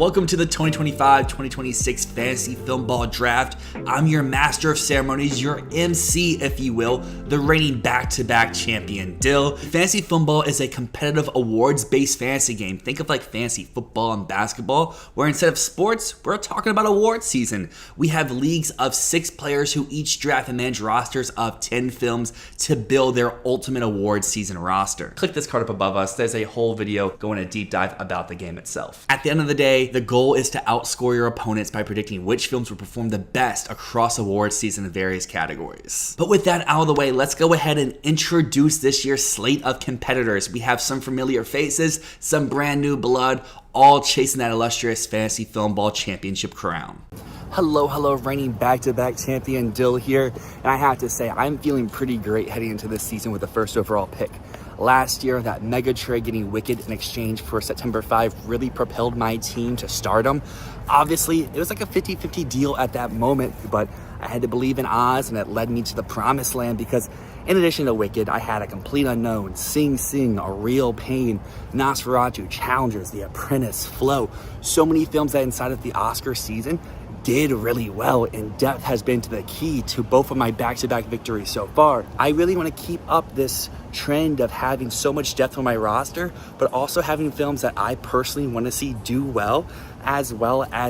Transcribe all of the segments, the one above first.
Welcome to the 2025-2026 Fantasy Filmball Draft. I'm your master of ceremonies, your MC, if you will, the reigning back-to-back champion, Dyl. Fantasy Filmball is a competitive awards-based fantasy game. Think of like fantasy football and basketball, where instead of sports, we're talking about awards season. We have leagues of 6 players who each draft and manage rosters of 10 films to build their ultimate awards season roster. Click this card up above us. There's a whole video going a deep dive about the game itself. At the end of the day, the goal is to outscore your opponents by predicting which films will perform the best across awards season in various categories. But with that out of the way, let's go ahead and introduce this year's slate of competitors. We have some familiar faces, some brand new blood, all chasing that illustrious Fantasy Filmball Championship crown. Hello, reigning back-to-back champion Dyl here, and I have to say, I'm feeling pretty great heading into this season with the first overall pick. Last year, that mega trade getting Wicked in exchange for September 5 really propelled my team to stardom. Obviously, it was like a 50-50 deal at that moment, but I had to believe in Oz, and it led me to the promised land because in addition to Wicked, I had A Complete Unknown, Sing Sing, A Real Pain, Nosferatu, Challengers, The Apprentice, Flow. So many films that inside of the Oscar season did really well, and depth has been to the key to both of my back-to-back victories so far. I really want to keep up this trend of having so much depth on my roster, but also having films that I personally want to see do well as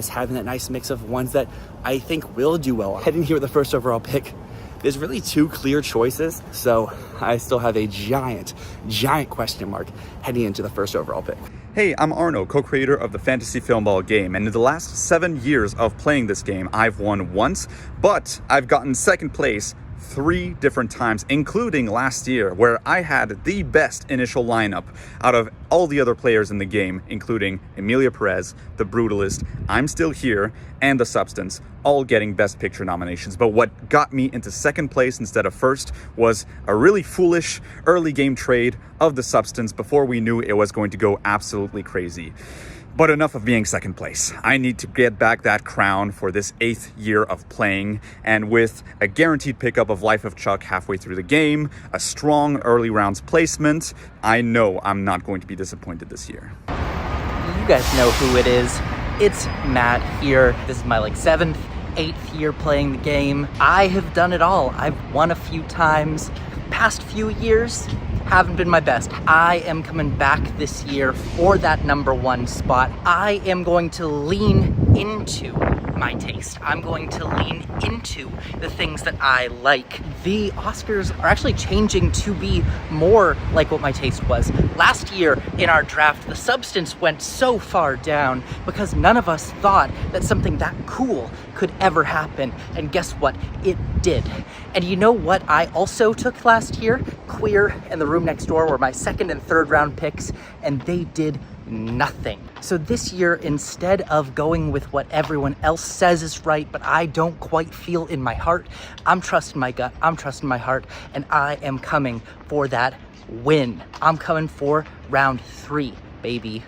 having that nice mix of ones that I think will do well. Heading here with the first overall pick, there's really 2 clear choices, so I still have a giant question mark heading into the first overall pick. Hey, I'm Arnaud, co-creator of the Fantasy Filmball game, and in the last 7 years of playing this game, I've won once, but I've gotten second place 3 different times, including last year, where I had the best initial lineup out of all the other players in the game, including Emilia Perez, The Brutalist, I'm Still Here, and The Substance, all getting Best Picture nominations. But what got me into second place instead of first was a really foolish early game trade of The Substance before we knew it was going to go absolutely crazy. But enough of being second place. I need to get back that crown for this 8th year of playing, and with a guaranteed pickup of Life of Chuck halfway through the game, a strong early rounds placement, I know I'm not going to be disappointed this year. You guys know who it is. It's Matt here. This is my 7th, 8th year playing the game. I have done it all. I've won a few times. Past few years haven't been my best. I am coming back this year for that #1 spot. I am going to lean into my taste. I'm going to lean into the things that I like. The Oscars are actually changing to be more like what my taste was. Last year in our draft, The Substance went so far down because none of us thought that something that cool could ever happen. And guess what? It did. And you know what I also took last year? Queer and The Room Next Door were my 2nd and 3rd round picks, and they did nothing. So this year, instead of going with what everyone else says is right, but I don't quite feel in my heart, I'm trusting my gut, I'm trusting my heart, and I am coming for that win. I'm coming for round 3, baby.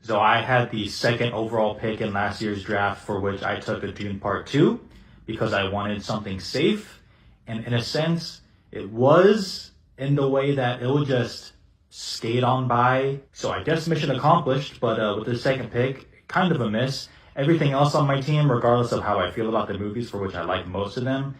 So I had the 2nd overall pick in last year's draft, for which I took a Dune Part 2 because I wanted something safe. And in a sense, it was in the way that it would just skate on by. So I guess mission accomplished, but with the 2nd pick, kind of a miss. Everything else on my team, regardless of how I feel about the movies, for which I like most of them,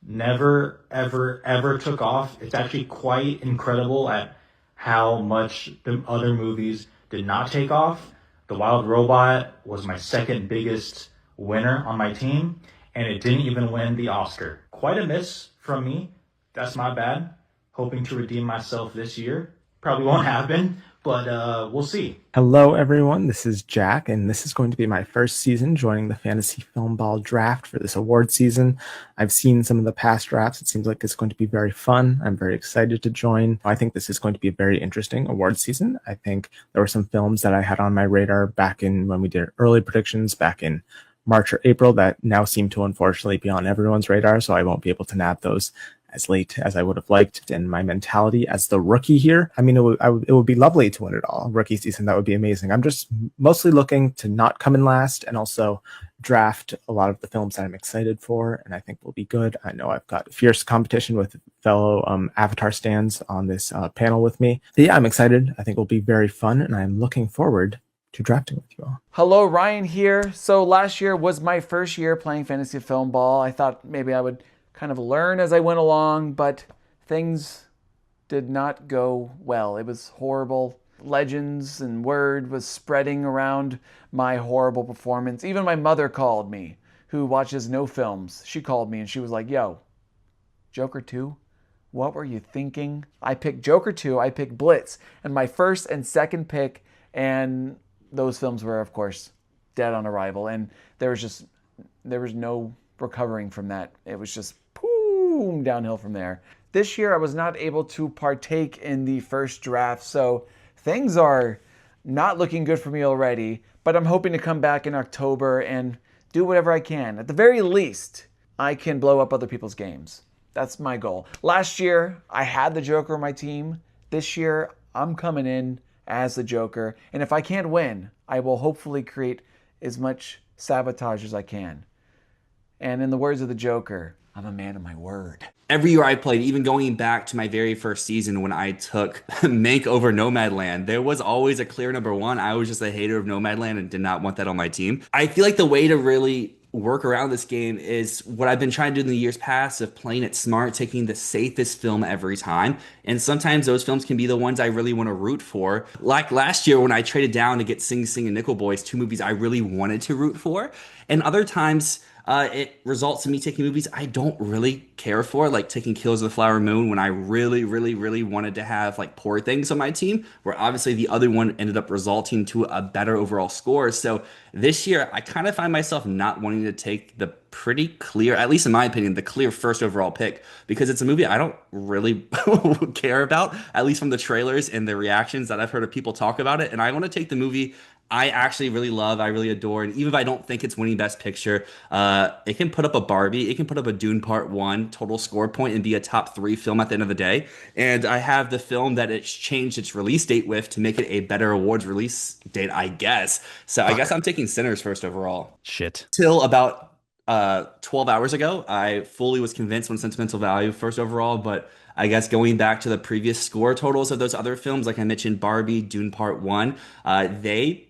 never, ever took off. It's actually quite incredible at how much the other movies did not take off. The Wild Robot was my 2nd biggest winner on my team, and it didn't even win the Oscar. Quite a miss from me. That's my bad. Hoping to redeem myself this year. Probably won't happen, but we'll see. Hello, everyone. This is Jack, and this is going to be my first season joining the Fantasy Filmball Draft for this award season. I've seen some of the past drafts. It seems like it's going to be very fun. I'm very excited to join. I think this is going to be a very interesting award season. I think there were some films that I had on my radar back in when we did early predictions back in March or April that now seem to unfortunately be on everyone's radar, so I won't be able to nab those as late as I would have liked. And my mentality as the rookie here, I mean, it would be lovely to win it all. Rookie season, that would be amazing. I'm just mostly looking to not come in last and also draft a lot of the films that I'm excited for and I think will be good. I know I've got fierce competition with fellow Avatar stands on this panel with me. But yeah, I'm excited. I think it will be very fun, and I'm looking forward to drafting with you all. Hello, Ryan here. So last year was my first year playing Fantasy Filmball. I thought maybe I would kind of learn as I went along, but things did not go well. It was horrible. Legends and word was spreading around my horrible performance. Even my mother called me, who watches no films. She called me and she was like, yo, Joker 2? What were you thinking? I picked Joker 2, I picked Blitz, and my first and second pick, and those films were, of course, dead on arrival. And there was no recovering from that. It was just boom, downhill from there. This year, I was not able to partake in the first draft, so things are not looking good for me already, but I'm hoping to come back in October and do whatever I can. At the very least, I can blow up other people's games. That's my goal. Last year, I had the Joker on my team. This year, I'm coming in as the Joker, and if I can't win, I will hopefully create as much sabotage as I can. And in the words of the Joker, I'm a man of my word. Every year I played, even going back to my very first season when I took Mank over Nomadland, there was always a clear number one. I was just a hater of Nomadland and did not want that on my team. I feel like the way to really work around this game is what I've been trying to do in the years past of playing it smart, taking the safest film every time. And sometimes those films can be the ones I really want to root for. Like last year when I traded down to get Sing Sing and Nickel Boys, two movies I really wanted to root for. And other times it results in me taking movies I don't really care for, like taking Killers of the Flower Moon when I really, really, really wanted to have like Poor Things on my team, where obviously the other one ended up resulting to a better overall score. So this year, I kind of find myself not wanting to take the pretty clear, at least in my opinion, the clear first overall pick, because it's a movie I don't really care about, at least from the trailers and the reactions that I've heard of people talk about it. And I want to take the movie I actually really love, I really adore, and even if I don't think it's winning Best Picture, it can put up a Barbie, it can put up a Dune Part 1 total score point and be a top 3 film at the end of the day. And I have the film that it's changed its release date with to make it a better awards release date, I guess. So I guess I'm taking Sinners first overall. Shit. Till about 12 hours ago, I fully was convinced on Sentimental Value first overall, but I guess going back to the previous score totals of those other films, like I mentioned, Barbie, Dune Part 1, they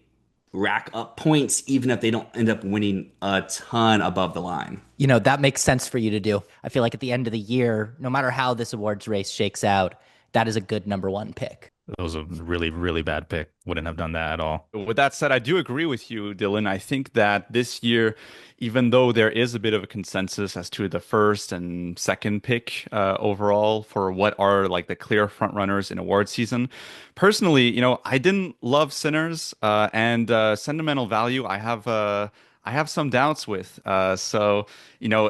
rack up points even if they don't end up winning a ton above the line. You know, that makes sense for you to do. I feel like at the end of the year, no matter how this awards race shakes out, that is a good number one pick. That was a really, really bad pick. Wouldn't have done that at all. With that said, I do agree with you, Dylan. I think that this year, even though there is a bit of a consensus as to the first and second pick overall for what are like the clear front runners in award season, personally, you know, I didn't love Sinners and Sentimental Value. I have some doubts with. So, you know,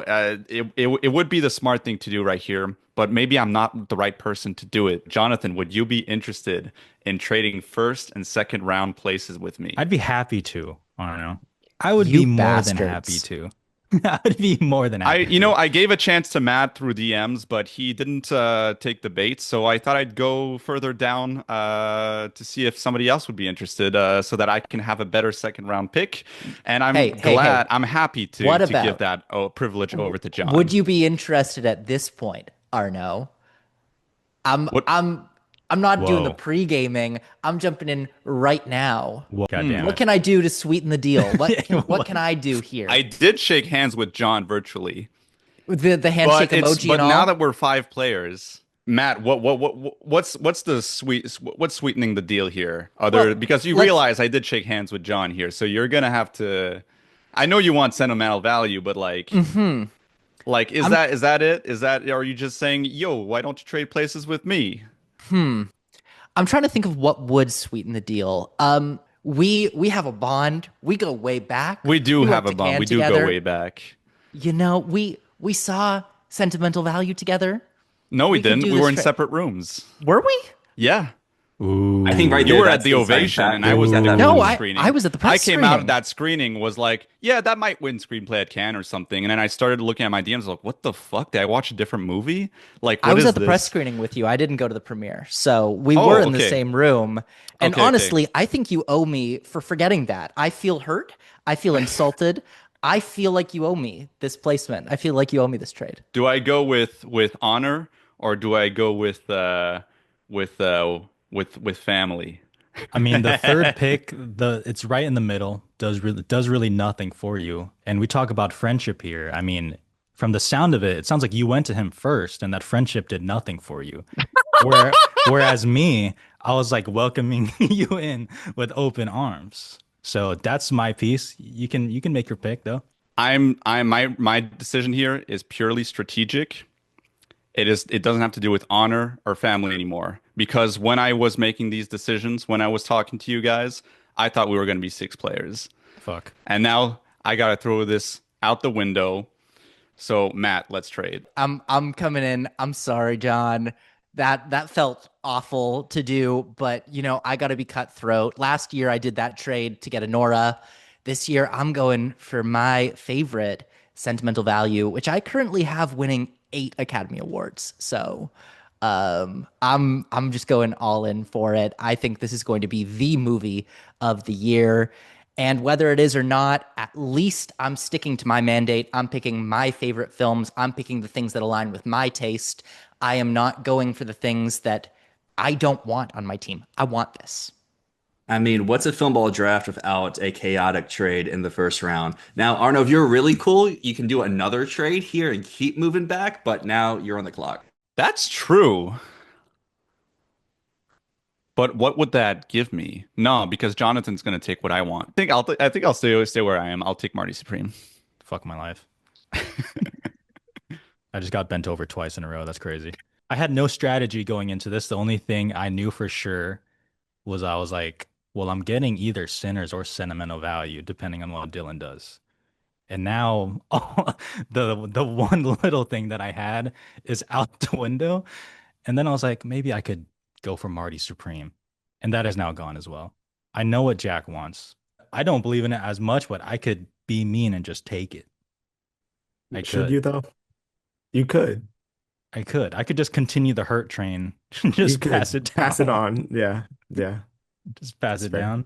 it would be the smart thing to do right here, but maybe I'm not the right person to do it. Jonathan, would you be interested in trading first and second round places with me? I'd be happy to. I don't know. I would You be more bastards. than happy to. I'd be more than happy. I gave a chance to Matt through DMs, but he didn't take the bait. So I thought I'd go further down to see if somebody else would be interested, so that I can have a better second round pick. And I'm glad, I'm happy to give that privilege over to John. Would you be interested at this point, Arnaud? I'm not doing the pre-gaming. I'm jumping in right now. Goddamn What can I do to sweeten the deal? What can I do here? I did shake hands with John virtually. The handshake emoji but and all. now that we're 5 players, Matt, what's sweetening the deal here? Because you realize I did shake hands with John here, so you're gonna have to. I know you want Sentimental Value, but like, like is that it? Are you just saying, yo, why don't you trade places with me? I'm trying to think of what would sweeten the deal. We have a bond. We go way back. We do have a bond. We do go way back. You know, we saw Sentimental Value together. No, we didn't. We were in separate rooms. Were we? Yeah. Ooh. I think right You there, were that's at the the ovation, fact. and I was at the No, screening. I was at the press I came out of screening. that screening, was like, yeah, that might win screenplay at Cannes or something. And then I started looking at my DMs, like, what the fuck? Did I watch a different movie? Like, what I was is at the this? press screening with you. I didn't go to the premiere. So we were in the okay. same room. And Okay, honestly, I think you owe me for forgetting that. I feel hurt. I feel insulted. I feel like you owe me this placement. I feel like you owe me this trade. Do I go with honor, or do I go with family? I mean, the third pick, it's right in the middle, does really nothing for you. And we talk about friendship here. I mean, from the sound of it, it sounds like you went to him first, and that friendship did nothing for you. Whereas me, I was like welcoming you in with open arms. So that's my piece. You can make your pick though. My decision here is purely strategic. It doesn't have to do with honor or family anymore. Because when I was making these decisions, when I was talking to you guys, I thought we were going to be six players. Fuck. And now I got to throw this out the window. So Matt, let's trade. I'm coming in. I'm sorry, John. That felt awful to do, but I got to be cutthroat. Last year I did that trade to get a Nora. This year I'm going for my favorite sentimental value, which I currently have winning 8 Academy Awards. So I'm just going all in for it. I think this is going to be the movie of the year. And whether it is or not, at least I'm sticking to my mandate. I'm picking my favorite films. I'm picking the things that align with my taste. I am not going for the things that I don't want on my team. I want this. I mean, what's a film ball draft without a chaotic trade in the first round? Now, Arno, if you're really cool, you can do another trade here and keep moving back, but now you're on the clock. That's true. But what would that give me? No, because Jonathan's going to take what I want. I think I'll stay where I am. I'll take Marty Supreme. Fuck my life. I just got bent over twice in a row. That's crazy. I had no strategy going into this. The only thing I knew for sure was I was like, well, I'm getting either Sinners or Sentimental Value, depending on what Dylan does. And now the one little thing that I had is out the window. And then I was like, maybe I could go for Marty Supreme. And that is now gone as well. I know what Jack wants. I don't believe in it as much, but I could be mean and just take it. I Should could. you though? You could. I could. I could just continue the hurt train. You Just could pass it pass it down. on. Yeah. Yeah. Just pass That's it fair. down.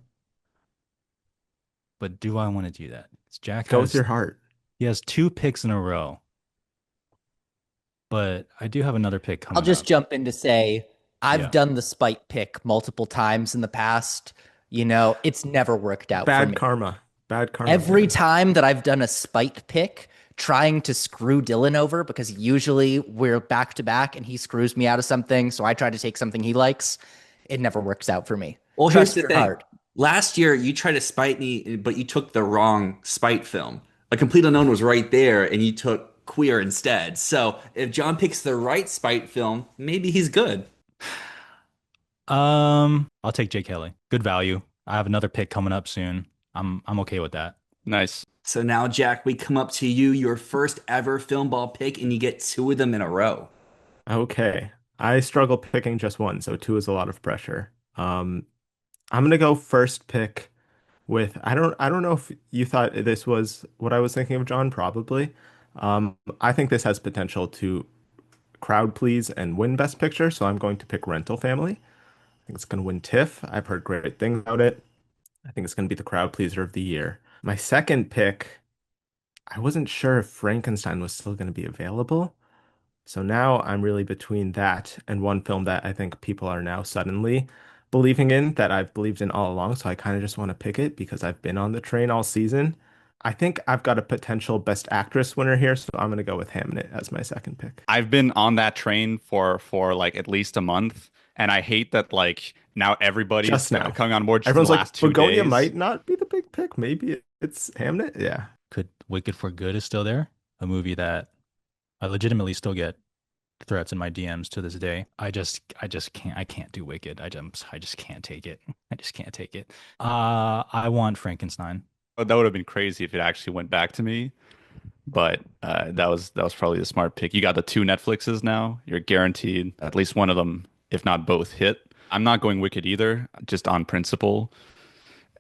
But do I want to do that? Jack Go with has your heart. he has 2 picks in a row. But I do have another pick I'll coming just up. jump in to say I've Yeah. done the spite pick multiple times in the past. It's never worked out for Bad me. karma. Bad karma, Every man. time that I've done a spite pick, trying to screw Dylan over because usually we're back to back and he screws me out of something, so I try to take something he likes. It never works out for me. Well, here's Trust the your thing. heart. Last year, you tried to spite me, but you took the wrong spite film. A Complete Unknown was right there, and you took Queer instead. So if John picks the right spite film, maybe he's good. I'll take Jake Kelly. Good value. I have another pick coming up soon. I'm okay with that. Nice. So now, Jack, we come up to you, your first ever film ball pick, and you get two of them in a row. Okay. I struggle picking just one, so two is a lot of pressure. I'm gonna go first pick with I don't know if you thought this was what I was thinking of, John, probably. I think this has potential to crowd please and win Best Picture, so I'm going to pick Rental Family. I think it's gonna win TIFF. I've heard great things about it. I think it's gonna be the crowd pleaser of the year. My second pick, I wasn't sure if Frankenstein was still gonna be available. So now I'm really between that and one film that I think people are now suddenly believing in that I've believed in all along. So I kind of just want to pick it because I've been on the train all season. I think I've got a potential Best Actress winner here, so I'm going to go with Hamnet as my second pick. I've been on that train for like at least a month, and I hate that like now everybody's Just now. coming on board just in Everyone's the like, last 2 days. Begonia might not be the big pick. Maybe it's Hamnet. Yeah. Could Wicked for Good is still there? A movie that I legitimately still get threats in my DMs to this day. I can't do Wicked. I just can't take it. I just can't take it. I want Frankenstein. Oh, that would have been crazy if it actually went back to me. But that was probably the smart pick. You got the two Netflixes now. You're guaranteed at least one of them, if not both, hit. I'm not going Wicked either, just on principle.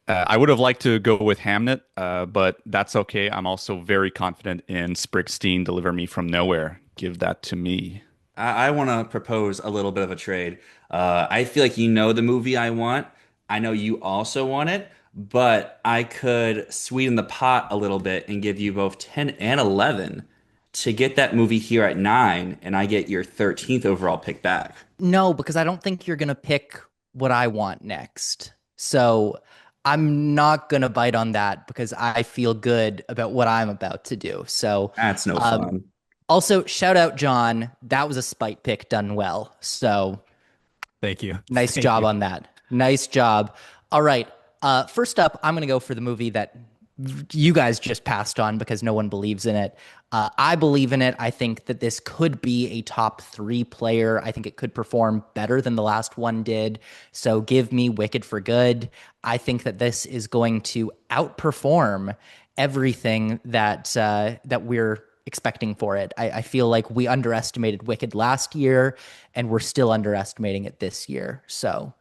I would have liked to go with Hamnet, but that's okay. I'm also very confident in Springsteen, Deliver Me from Nowhere. Give that to me. I want to propose a little bit of a trade. I feel like you know the movie I want. I know you also want it, but I could sweeten the pot a little bit and give you both 10 and 11 to get that movie here at 9, and I get your 13th overall pick back. No, because I don't think you're going to pick what I want next. So I'm not going to bite on that because I feel good about what I'm about to do. So, That's no um, fun. also, shout out, John. That was a spite pick done well. So Thank you. nice Thank job you. on that. Nice job. All right. First up, I'm going to go for the movie that you guys just passed on because no one believes in it. I believe in it. I think that this could be a top three player. I think it could perform better than the last one did. So give me Wicked for Good. I think that this is going to outperform everything that we're expecting for it. I feel like we underestimated Wicked last year, and we're still underestimating it this year. So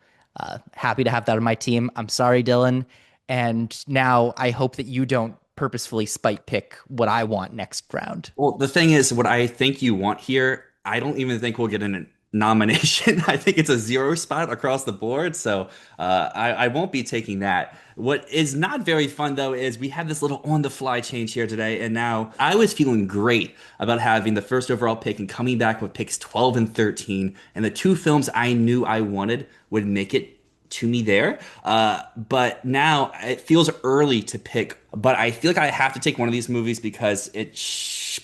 happy to have that on my team. I'm sorry, Dylan. And now I hope that you don't purposefully spite pick what I want next round. Well, the thing is, what I think you want here, I don't even think we'll get a nomination. I think it's a zero spot across the board. So I won't be taking that. What is not very fun, though, is we had this little on the fly change here today. And now I was feeling great about having the first overall pick and coming back with picks 12 and 13. And the two films I knew I wanted would make it to me there. But now it feels early to pick, but I feel like I have to take one of these movies because it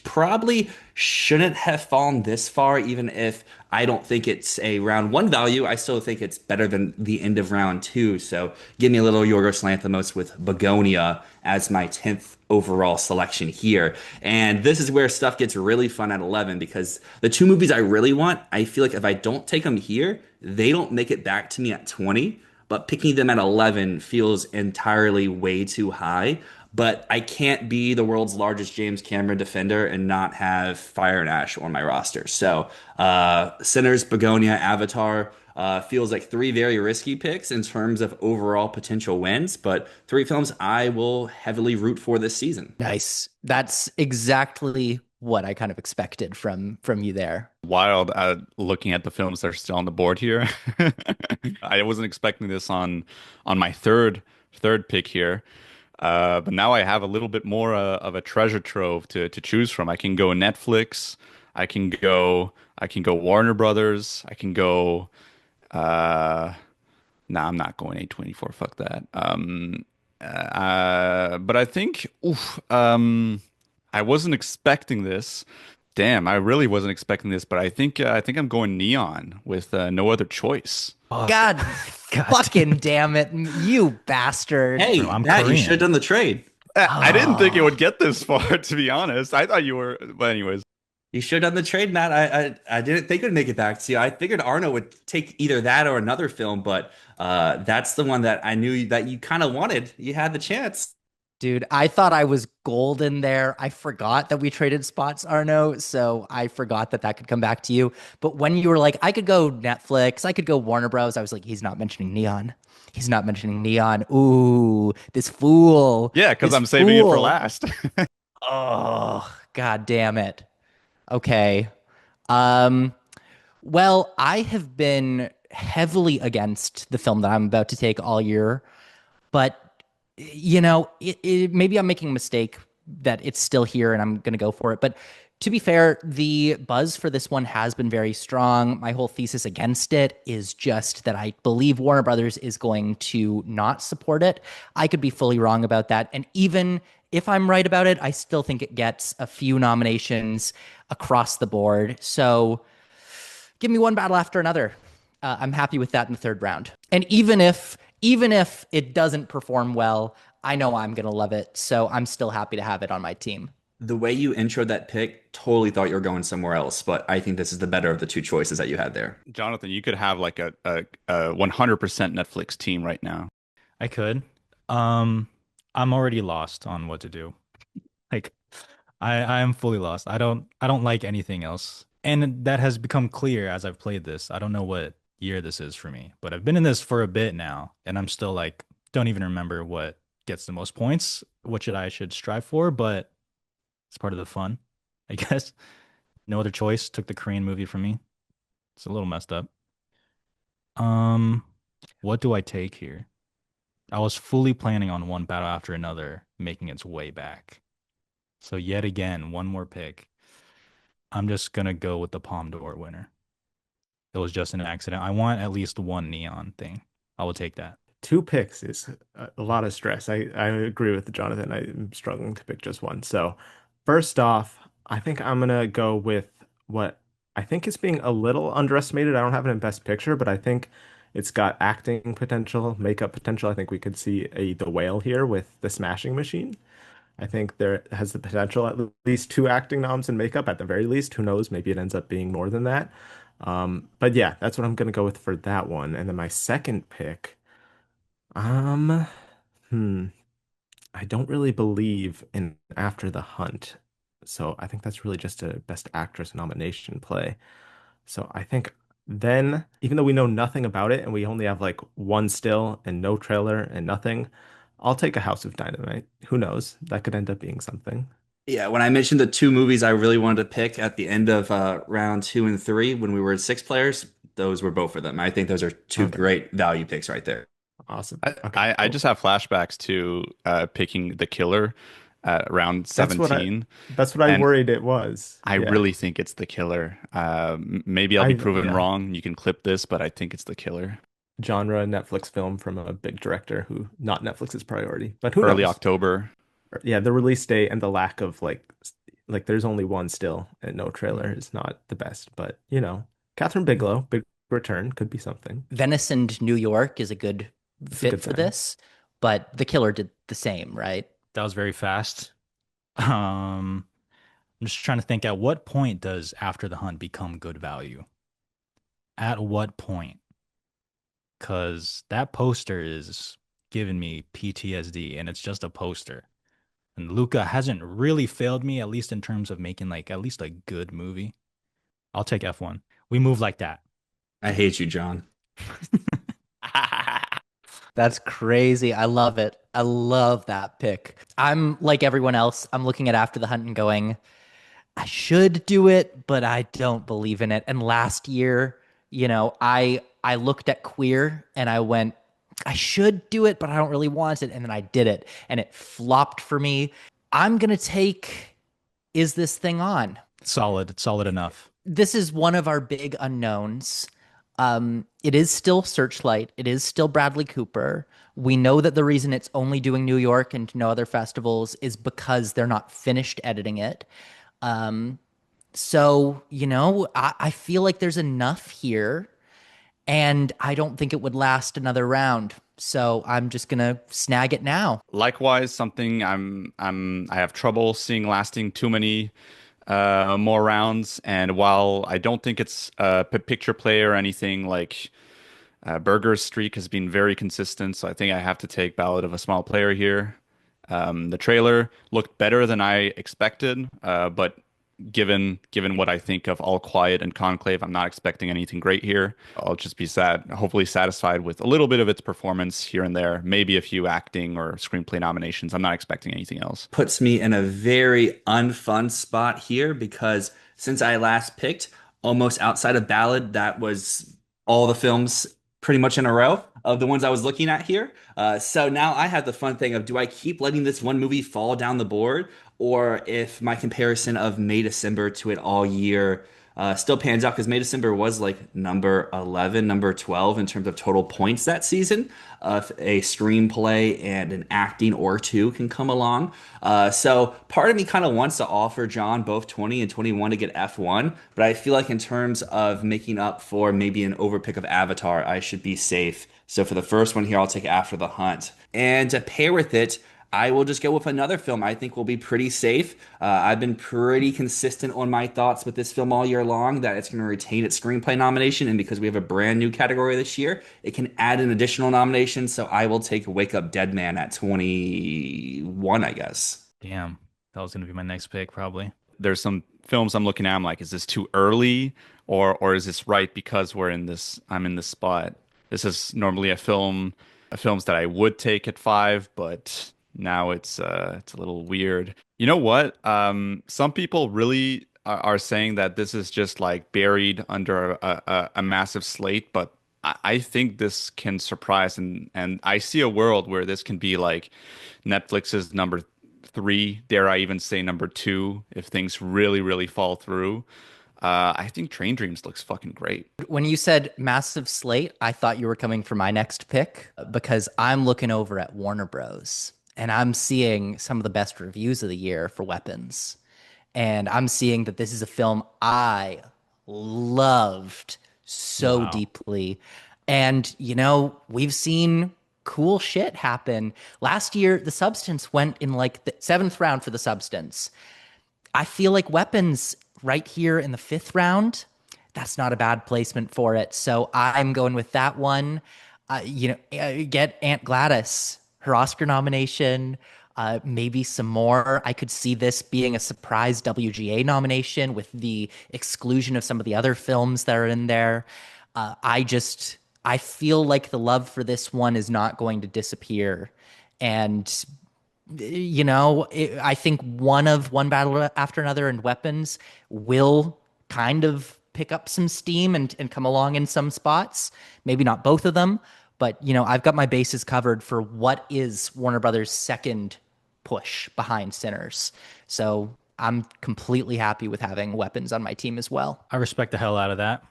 probably shouldn't have fallen this far, even if I don't think it's a round one value. I still think it's better than the end of round two. So give me a little Yorgos Lanthimos with Begonia as my 10th overall selection here. And this is where stuff gets really fun at 11 because the two movies I really want, I feel like if I don't take them here, they don't make it back to me at 20, but picking them at 11 feels entirely way too high. But I can't be the world's largest James Cameron defender and not have Fire and Ash on my roster. So, Sinners, Begonia, Avatar feels like three very risky picks in terms of overall potential wins, but three films I will heavily root for this season. Nice. That's exactly what I kind of expected from you there. Wild looking at the films that are still on the board here. I wasn't expecting this on my third pick here. But now I have a little bit more of a treasure trove to choose from. I can go Netflix, I can go Warner Brothers, I can go nah, I'm not going A24, fuck that. But I think I wasn't expecting this. Damn, I really wasn't expecting this, but I think I'm going Neon with No Other Choice. God, fucking damn it, you bastard. Hey, Bro, I'm Matt, you should have Korean. done the trade. I didn't think it would get this far, to be honest. I thought you were, but anyways. You should have done the trade, Matt. I didn't think it would make it back to you. I figured Arnaud would take either that or another film, but that's the one that I knew that you kind of wanted. You had the chance. Dude, I thought I was golden there. I forgot that we traded spots, Arnaud, so I forgot that that could come back to you. But when you were like, I could go Netflix, I could go Warner Bros., I was like, he's not mentioning Neon. He's not mentioning Neon. Ooh, this fool. Yeah, because This I'm saving it for fool. last. Oh, god damn it. Okay. Um, well, I have been heavily against the film that I'm about to take all year, but maybe I'm making a mistake that it's still here and I'm going to go for it. But to be fair, the buzz for this one has been very strong. My whole thesis against it is just that I believe Warner Brothers is going to not support it. I could be fully wrong about that. And even if I'm right about it, I still think it gets a few nominations across the board. So give me one battle after another. I'm happy with that in the third round. And even if it doesn't perform well, I know I'm going to love it. So I'm still happy to have it on my team. The way you introed that pick, totally thought you were going somewhere else, but I think this is the better of the two choices that you had there. Jonathan, you could have like a 100% Netflix team right now. I could. I'm already lost on what to do. Like I am fully lost. I don't like anything else. And that has become clear as I've played this. I don't know what year this is for me, but I've been in this for a bit now, and I'm still like don't even remember what gets the most points, what I should strive for, but it's part of the fun, I guess. No Other Choice took the Korean movie from me. It's a little messed up. What do I take here? I was fully planning on one battle after another making its way back. So yet again, one more pick. I'm just gonna go with the Palme d'Or winner. It was just an accident. I want at least one Neon thing. I will take that. two picks is a lot of stress. I agree with Jonathan. I'm struggling to pick just one. So, first off, I think I'm gonna go with what I think is being a little underestimated. I don't have it in Best Picture, but I think it's got acting potential, makeup potential. I think we could see a The Whale here with The Smashing Machine. I think there has the potential at least two acting noms in makeup at the very least. Who knows? Maybe it ends up being more than that. But yeah, that's what I'm gonna go with for that one. And then my second pick. Um, hmm. I don't really believe in After the Hunt. So I think that's really just a Best Actress nomination play. So I think then, even though we know nothing about it and we only have like one still and no trailer and nothing, I'll take a House of Dynamite. Who knows? That could end up being something. Yeah, when I mentioned the two movies I really wanted to pick at the end of round two and three when we were at six players, those were both of them. I think those are two Okay. great value picks right there. Awesome. I, Okay, I cool. just have flashbacks to picking the killer at round That's what I 17. that's what I And worried it was. I Yeah. really think it's the killer. Maybe I'll be proven Yeah. wrong. You can clip this, but I think it's the killer. Genre Netflix film from a big director who not Netflix's priority. But who Early knows? October. Yeah, the release date and the lack of like there's only one still and no trailer Mhm. is not the best, but Catherine Bigelow, big return could be something. Venisoned New York is a good It's a fit good for sign. this, but The Killer did the same, right? That was very fast. I'm just trying to think at what point does After the Hunt become good value? At what point? Because that poster is giving me PTSD and it's just a poster. And Luca hasn't really failed me, at least in terms of making like at least a good movie. I'll take F1. We move like that. I hate you, John. That's crazy. I love it. I love that pick. I'm like everyone else. I'm looking at After the Hunt and going, I should do it, but I don't believe in it. And last year, I looked at Queer and I went, I should do it, but I don't really want it. And then I did it and it flopped for me. I'm going to take Is This Thing On? Solid. It's solid enough. This is one of our big unknowns. It is still Searchlight. It is still Bradley Cooper. We know that the reason it's only doing New York and no other festivals is because they're not finished editing it. Um, I feel like there's enough here, and I don't think it would last another round. So I'm just gonna snag it now. Likewise, something I have trouble seeing lasting too many more rounds. And while I don't think it's a picture play or anything, like Burger's streak has been very consistent, so I think I have to take Ballad of a Small Player here. The trailer looked better than I expected, but given what I think of All Quiet and Conclave, I'm not expecting anything great here. I'll just be hopefully satisfied with a little bit of its performance here and there, maybe a few acting or screenplay nominations. I'm not expecting anything else. Puts me in a very unfun spot here because since I last picked, almost outside of Ballad, that was all the films pretty much in a row of the ones I was looking at here. So now I have the fun thing of do I keep letting this one movie fall down the board, or if my comparison of May December to it all year still pans out because May December was like number 11, number 12 in terms of total points that season. If a screenplay and an acting or two can come along. So part of me kind of wants to offer John both 20 and 21 to get F1, but I feel like in terms of making up for maybe an overpick of Avatar, I should be safe. So for the first one here, I'll take After the Hunt. And to pair with it, I will just go with another film I think will be pretty safe. I've been pretty consistent on my thoughts with this film all year long that it's going to retain its screenplay nomination. And because we have a brand new category this year, it can add an additional nomination. So I will take Wake Up Dead Man at 21, I guess. Damn. That was gonna be my next pick, probably. There's some films I'm looking at. I'm like, is this too early, or is this right because I'm in this spot. This is normally films that I would take at 5, but now it's a little weird. You know what? Some people really are saying that this is just like buried under a massive slate, but I think this can surprise, and I see a world where this can be like Netflix's number 3, dare I even say number 2, if things really, really fall through. I think Train Dreams looks fucking great. When you said massive slate, I thought you were coming for my next pick because I'm looking over at Warner Bros. And I'm seeing some of the best reviews of the year for Weapons. And I'm seeing that this is a film I loved so Wow. deeply. And, you know, we've seen cool shit happen. Last year, The Substance went in like the seventh round for The Substance. I feel like Weapons right here in the fifth round, that's not a bad placement for it. So I'm going with that one. Get Aunt Gladys her Oscar nomination, maybe some more. I could see this being a surprise WGA nomination with the exclusion of some of the other films that are in there. I feel like the love for this one is not going to disappear. And I think one battle after another and Weapons will kind of pick up some steam and come along in some spots. Maybe not both of them, but I've got my bases covered for what is Warner Brothers' second push behind Sinners. So I'm completely happy with having Weapons on my team as well. I respect the hell out of that.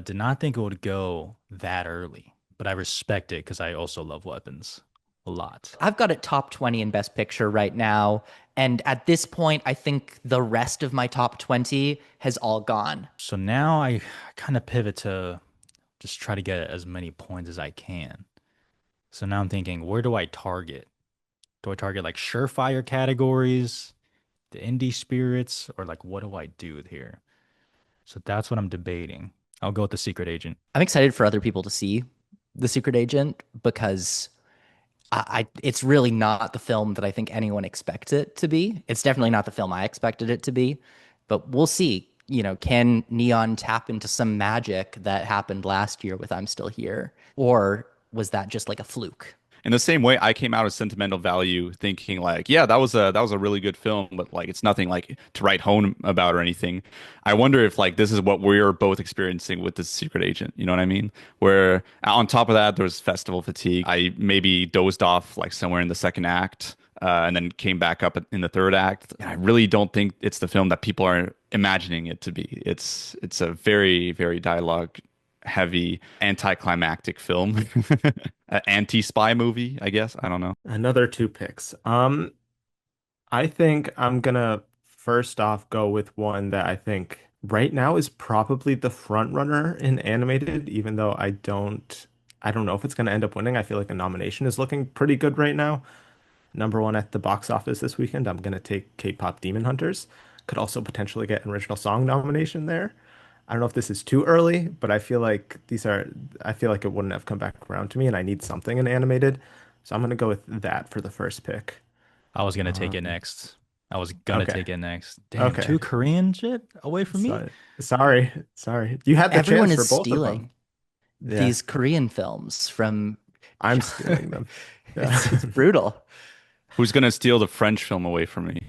Did not think it would go that early, but I respect it because I also love Weapons a lot. I've got it top 20 in Best Picture right now. And at this point, I think the rest of my top 20 has all gone. So now I kind of pivot to just try to get as many points as I can. So now I'm thinking, where do I target? Do I target like surefire categories, the indie spirits, or like what do I do here? So that's what I'm debating. I'll go with The Secret Agent. I'm excited for other people to see The Secret Agent because it's really not the film that I think anyone expects it to be. It's definitely not the film I expected it to be, but we'll see. Can Neon tap into some magic that happened last year with I'm Still Here? Or was that just like a fluke? In the same way, I came out of Sentimental Value thinking like, yeah, that was a really good film, but like it's nothing like to write home about or anything. I wonder if like this is what we're both experiencing with The Secret Agent. You know what I mean? Where on top of that, there was festival fatigue. I maybe dozed off like somewhere in the second act. And then came back up in the third act. And I really don't think it's the film that people are imagining it to be. It's a very, very dialogue heavy, anticlimactic film. An anti-spy movie, I guess. I don't know. Another two picks. I think I'm gonna first off go with one that I think right now is probably the front runner in animated, even though I don't know if it's gonna end up winning. I feel like the nomination is looking pretty good right now. Number one at the box office this weekend, I'm gonna take K-pop Demon Hunters. Could also potentially get an original song nomination there. I don't know if this is too early, but I feel like it wouldn't have come back around to me, and I need something in animated. So I'm gonna go with that for the first pick. I was gonna take it next. I was gonna Okay. take it next. Damn, Okay. two Korean shit away from me. Sorry. You had the Everyone chance is for both of stealing them. Yeah, these Korean films from. I'm stealing them. Yeah. It's brutal. Who's gonna steal the French film away from me?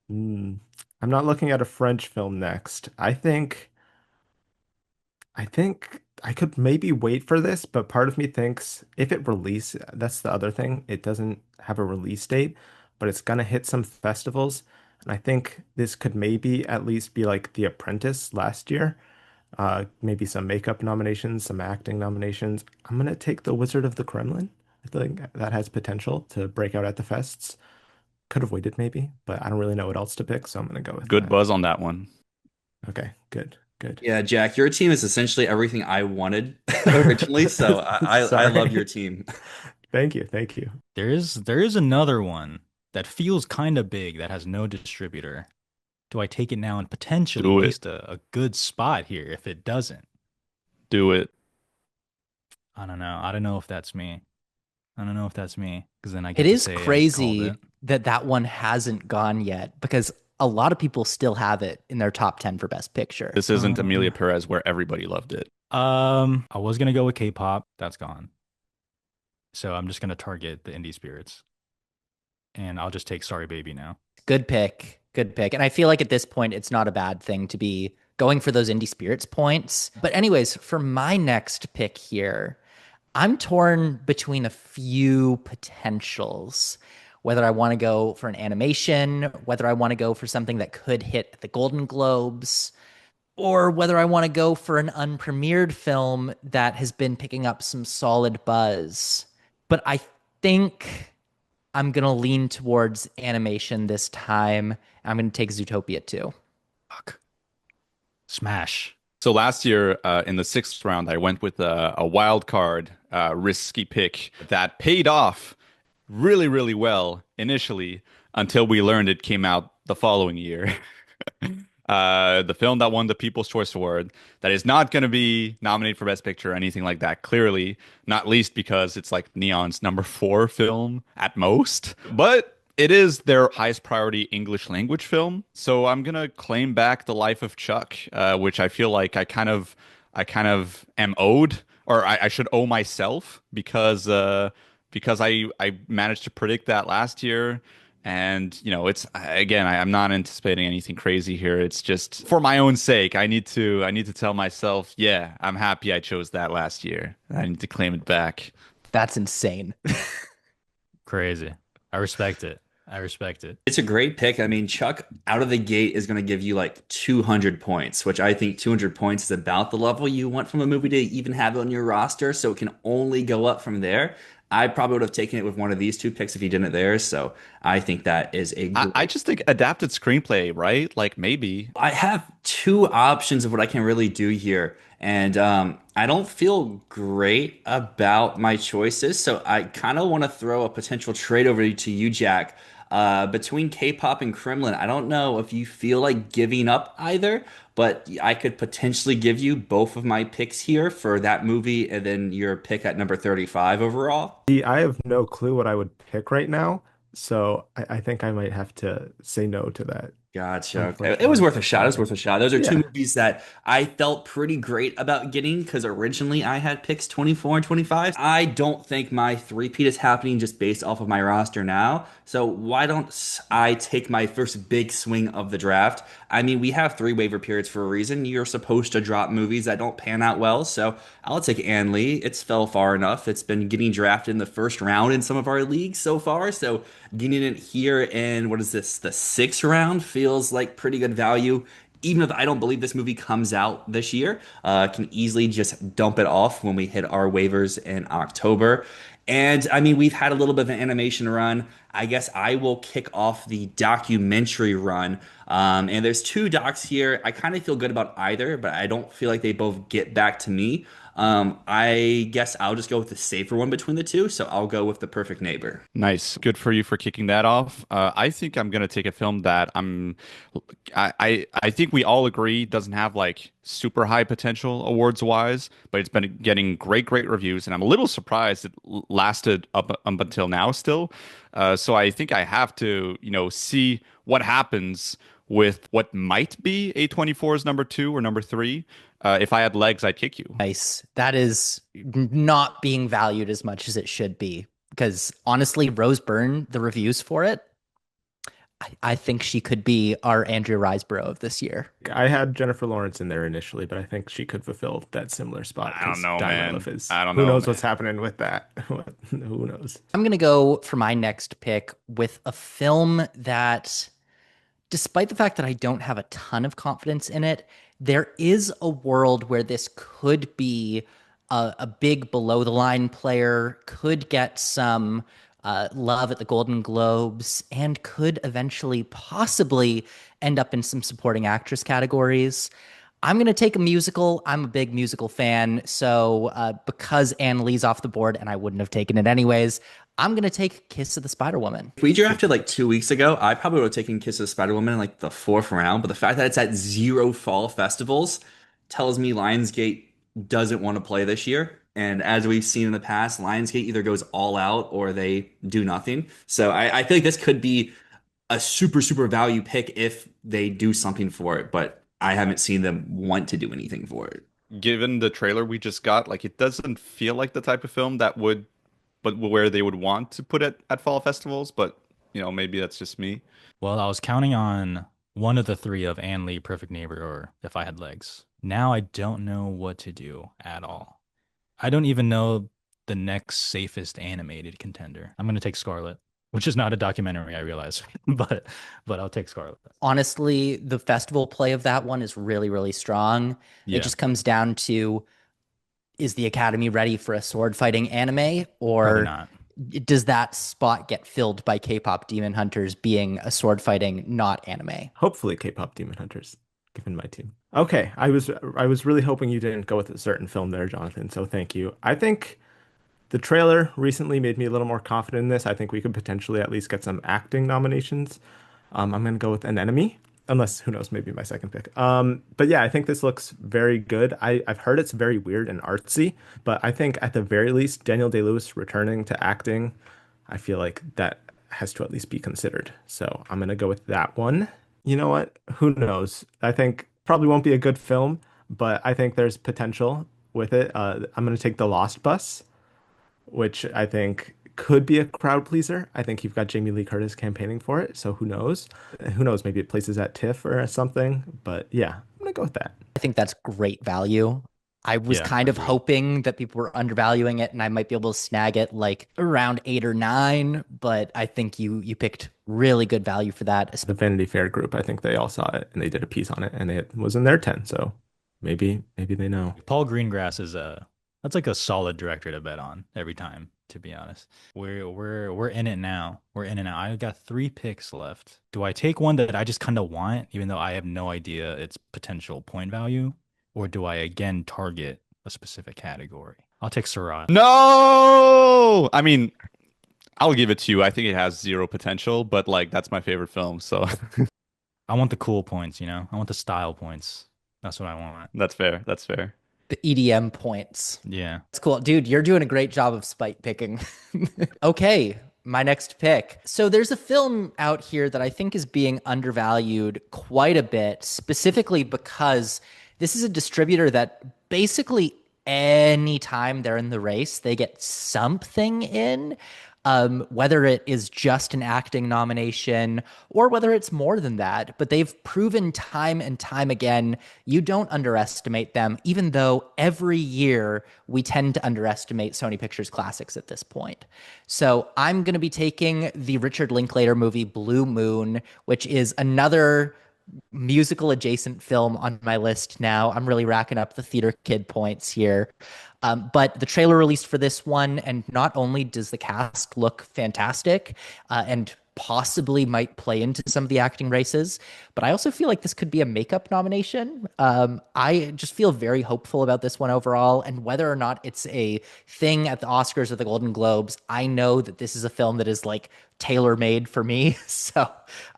Hmm. I'm not looking at a French film next. I think I could maybe wait for this, but part of me thinks if it release, that's the other thing. It doesn't have a release date, but it's gonna hit some festivals. And I think this could maybe at least be like The Apprentice last year. Maybe some makeup nominations, some acting nominations. I'm gonna take The Wizard of the Kremlin. I think that has potential to break out at the fests. Could have waited maybe, but I don't really know what else to pick, so I'm gonna go with Good that. buzz on that one. Okay, good. Yeah, Jack, your team is essentially everything I wanted originally, so I love your team. Thank you. There is another one that feels kind of big that has no distributor. Do I take it now and potentially Do it. waste a good spot here if it doesn't? Do it. I don't know. I don't know if that's me. Because then I It get to is say I called crazy it. that one hasn't gone yet because a lot of people still have it in their top 10 for Best Picture. This isn't Amelia Perez where everybody loved it. I was gonna go with K-pop. That's gone. So I'm just gonna target the indie spirits, and I'll just take Sorry Baby now. Good pick. And I feel like at this point, it's not a bad thing to be going for those indie spirits points. But anyways, for my next pick here, I'm torn between a few potentials. Whether I want to go for an animation, whether I want to go for something that could hit the Golden Globes. or whether I want to go for an unpremiered film that has been picking up some solid buzz. But I think I'm going to lean towards animation this time. I'm going to take Zootopia 2. Fuck. Smash. So last year, in the sixth round, I went with a wild card, risky pick that paid off really, really well initially until we learned it came out the following year. The film that won the People's Choice Award that is not going to be nominated for Best Picture or anything like that, clearly, not least because it's like Neon's number 4 film at most. But it is their highest priority English language film. So I'm going to claim back The Life of Chuck, which I feel like I kind of am owed, or I should owe myself because I managed to predict that last year. And it's again, I'm not anticipating anything crazy here. It's just for my own sake. I need to tell myself, yeah, I'm happy I chose that last year. I need to claim it back. That's insane. Crazy. I respect it. I respect it. It's a great pick. I mean, Chuck out of the gate is going to give you like 200 points, which I think 200 points is about the level you want from a movie to even have it on your roster. So it can only go up from there. I probably would have taken it with one of these two picks if he didn't there. So I think that is a I just think adapted screenplay, right? Like maybe. I have two options of what I can really do here. And I don't feel great about my choices. So I kind of want to throw a potential trade over to you, Jack. Between K-pop and Kremlin, I don't know if you feel like giving up either, but I could potentially give you both of my picks here for that movie and then your pick at number 35 overall. See, I have no clue what I would pick right now, so I think I might have to say no to that. Gotcha. Okay. It was Unfortunately. worth a shot. It was worth a shot. Those are two Yeah. movies that I felt pretty great about getting because originally I had picks 24 and 25. I don't think my three-peat is happening just based off of my roster now. So why don't I take my first big swing of the draft? I mean, we have 3 waiver periods for a reason. You're supposed to drop movies that don't pan out well. So I'll take Ann Lee. It's fell far enough. It's been getting drafted in the first round in some of our leagues so far. So getting it here in what is this, the 6th round feels like pretty good value. Even if I don't believe this movie comes out this year, can easily just dump it off when we hit our waivers in October. And I mean, we've had a little bit of an animation run. I guess I will kick off the documentary run. And there's 2 docs here. I kind of feel good about either, but I don't feel like they both get back to me. I guess I'll just go with the safer one between the two. So I'll go with The Perfect Neighbor. Nice. Good for you for kicking that off. I think I'm gonna take a film that I think we all agree doesn't have like super high potential awards wise, but it's been getting great reviews, and I'm a little surprised it lasted up until now still. So I think I have to, see what happens with what might be A24's number 2 or number 3. If I had legs, I'd kick you. Nice. That is not being valued as much as it should be. Because honestly, Rose Byrne, the reviews for it, I think she could be our Andrea Riseborough of this year. I had Jennifer Lawrence in there initially, but I think she could fulfill that similar spot. I don't 'cause know, man. Love is, I don't who know, knows man. what's happening with that? Who knows? I'm going to go for my next pick with a film that, despite the fact that I don't have a ton of confidence in it, there is a world where this could be a big below the line player, could get some love at the Golden Globes, and could eventually possibly end up in some supporting actress categories. I'm going to take a musical. I'm a big musical fan. So because Anne Lee's off the board and I wouldn't have taken it anyways, I'm going to take Kiss of the Spider Woman. If we drafted like 2 weeks ago, I probably would have taken Kiss of the Spider Woman in like the 4th round. But the fact that it's at 0 fall festivals tells me Lionsgate doesn't want to play this year. And as we've seen in the past, Lionsgate either goes all out or they do nothing. So I feel like this could be a super value pick if they do something for it. But I haven't seen them want to do anything for it. Given the trailer we just got, like it doesn't feel like the type of film that would, but where they would want to put it at fall festivals. But maybe that's just me. Well, I was counting on one of the 3 of Ann Lee, Perfect Neighbor, or If I Had Legs. Now I don't know what to do at all. I don't even know the next safest animated contender. I'm going to take Scarlet. which is not a documentary, I realize, but I'll take Scarlet. Honestly, the festival play of that one is really, really strong. It Yeah, just comes down to, is the Academy ready for a sword fighting anime, Probably or not. does that spot get filled by K-pop Demon Hunters being a sword fighting, not anime? Hopefully, K-pop Demon Hunters, given my team. Okay, I was really hoping you didn't go with a certain film there, Jonathan. So thank you. I think the trailer recently made me a little more confident in this. I think we could potentially at least get some acting nominations. I'm gonna go with An Enemy, unless who knows, maybe my second pick. But yeah, I think this looks very good. I've heard it's very weird and artsy, but I think at the very least, Daniel Day-Lewis returning to acting, I feel like that has to at least be considered. So I'm gonna go with that one. You know what? Who knows? I think probably won't be a good film, but I think there's potential with it. I'm gonna take The Lost Bus, which I think could be a crowd pleaser. I think you've got Jamie Lee Curtis campaigning for it, so who knows? Who knows? Maybe it places at TIFF or something. But yeah, I'm gonna go with that. I think that's great value. I was Yeah, kind of agreed. hoping that people were undervaluing it and I might be able to snag it like around 8 or 9, but I think you picked really good value for that. The Vanity Fair group, I think they all saw it and they did a piece on it, and it was in their 10. So maybe they know. Paul Greengrass is a that's like a solid director to bet on every time, to be honest. We're in it now. We're in it now. I've got 3 picks left. Do I take one that I just kind of want, even though I have no idea its potential point value? Or do I again target a specific category? I'll take Seurat. no, I mean, I'll give it to you. I think it has zero potential, but like that's my favorite film, so I want the cool points, you know? I want the style points. That's what I want. that's fair. That's fair. The EDM points. Yeah. It's cool. Dude, you're doing a great job of spite picking. Okay, my next pick. So there's a film out here that I think is being undervalued quite a bit, specifically because this is a distributor that basically anytime they're in the race, they get something in. Whether it is just an acting nomination or whether it's more than that, but they've proven time and time again, you don't underestimate them, even though every year we tend to underestimate Sony Pictures Classics at this point. So I'm going to be taking the Richard Linklater movie Blue Moon, which is another musical adjacent film on my list now. I'm really racking up the theater kid points here. But the trailer released for this one, and not only does the cast look fantastic and possibly might play into some of the acting races, but I also feel like this could be a makeup nomination. I just feel very hopeful about this one overall, and whether or not it's a thing at the Oscars or the Golden Globes, I know that this is a film that is like tailor-made for me, so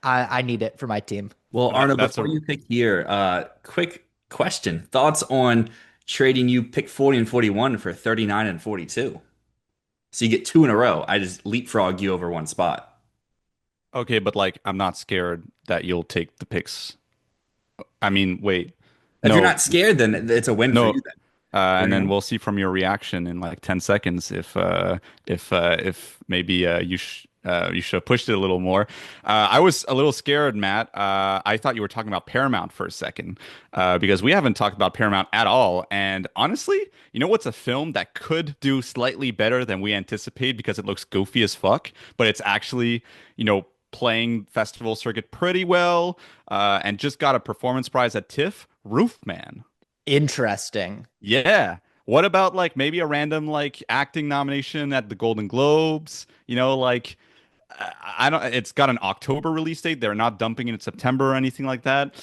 I need it for my team. Well, Arnaud, That's before a you pick here, quick question. Thoughts on trading you pick 40 and 41 for 39 and 42? So you get 2 in a row. I just leapfrog you over one spot. okay, but like I'm not scared that you'll take the picks. I mean, wait. If you're No, not scared, then it's a win for no. you then. And then 39. we'll see from your reaction in like 10 seconds if maybe you should have pushed it a little more. I was a little scared, Matt. I thought you were talking about Paramount for a second because we haven't talked about Paramount at all. And honestly, you know what's a film that could do slightly better than we anticipate because it looks goofy as fuck, but it's actually, playing festival circuit pretty well and just got a performance prize at TIFF? Roofman. Interesting. Yeah. What about like maybe a random like acting nomination at the Golden Globes? I don't, it's got an October release date. They're not dumping it in September or anything like that.